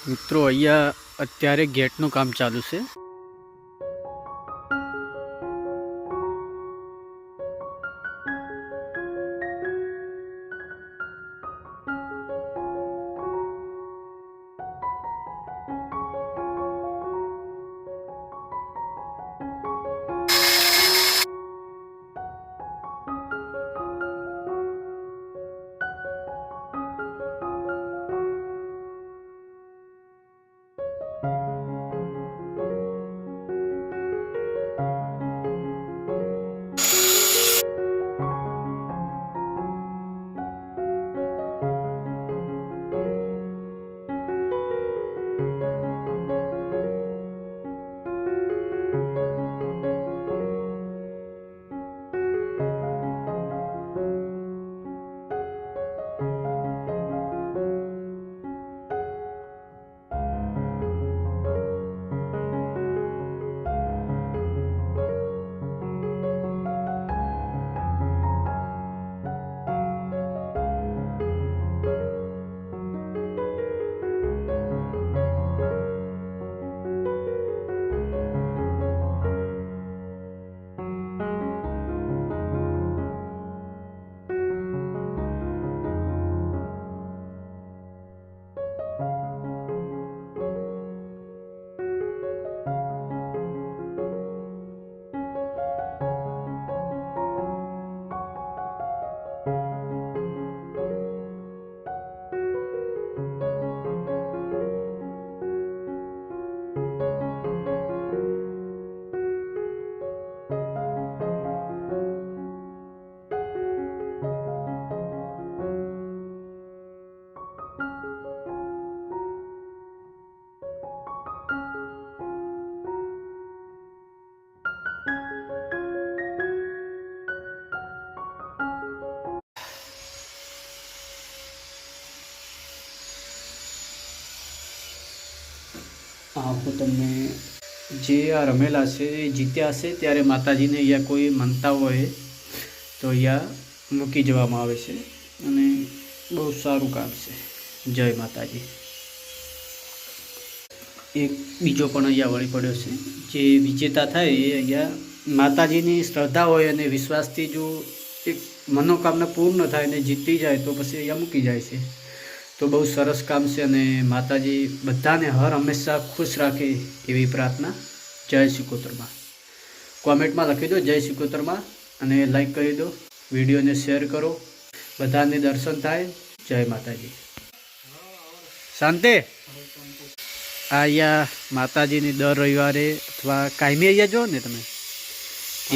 મિત્રો અહીંયા અત્યારે ગેટનું કામ ચાલુ છે। હું તમને જે આ રમેલા છે એ જીત્યા હશે ત્યારે માતાજીને અહીંયા કોઈ માનતા હોય તો અહીંયા મૂકી જવામાં આવે છે અને બહુ સારું કામ છે। જય માતાજી। એક બીજો પણ અહીંયા વળી પડ્યો છે, જે વિજેતા થાય એ અહીંયા માતાજીની શ્રદ્ધા હોય અને વિશ્વાસથી જો એક મનોકામના પૂર્ણ થાય અને જીતી જાય તો પછી અહીંયા મૂકી જાય છે। તો બહુ સરસ કામ છે અને માતાજી બધાને હર હંમેશા ખુશ રાખે એવી પ્રાર્થના। જય સિકોતરમાં કોમેન્ટમાં લખી દો જય સિકોતરમાં અને લાઈક કરી દો, વિડીયોને શેર કરો, બધાને દર્શન થાય। જય માતાજી। શાંતિ। અહીંયા માતાજીની દર રવિવારે અથવા કાયમી અહીંયા જો ને તમે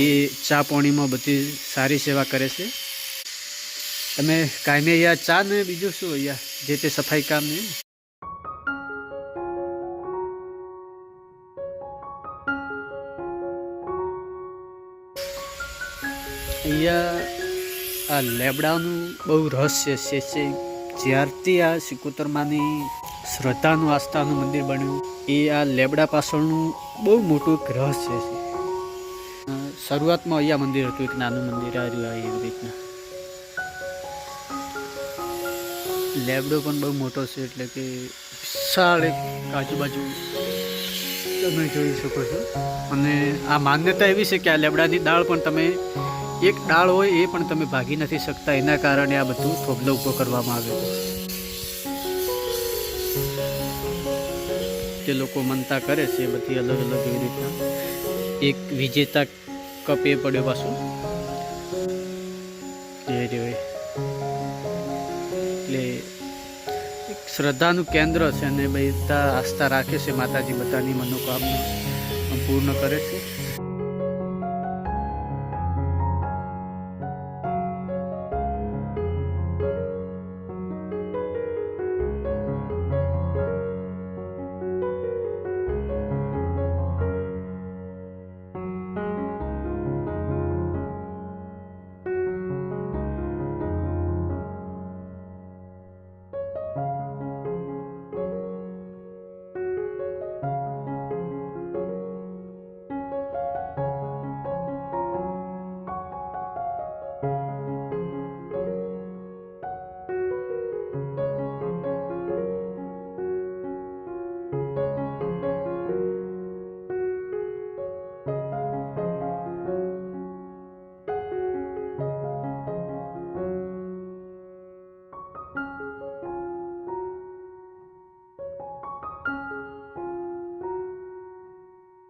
એ ચા પાણીમાં બધી સારી સેવા કરે છે। તમે કાયમી અહીંયા ચા ને બીજું શું અહીંયા જે તે સફાઈ કામ ને અહીંયા આ લેબડાનું બહુ રહસ્ય છે। જ્યારથી આ સિકોતરમાંની શ્રદ્ધાનું આસ્થાનું મંદિર બન્યું એ આ લેબડા પાછળનું બહુ મોટું એક રહસ્ય છે। શરૂઆતમાં અહીંયા મંદિર હતું, એક નાનું મંદિર આવ્યું એવી રીતના। લેબડો પણ બહુ મોટો છે, એટલે કે વિશાળ એક આજુબાજુ તમે જોઈ શકો છો। અને આ માન્યતા એવી છે કે આ લેબડાની દાળ પણ તમે એક દાળ હોય એ પણ તમે ભાગી નથી શકતા, એના કારણે આ બધું થોભલો ઊભો કરવામાં આવ્યો છે। જે લોકો મનતા કરે છે બધી અલગ અલગ એવી રીતના। એક વિજેતા કપ એ પડ્યો પાછો એ રહ્યો, એટલે એક શ્રદ્ધાનું કેન્દ્ર છે અને બધા આસ્થા રાખે છે, માતાજી બધાની મનોકામના પૂર્ણ કરે છે।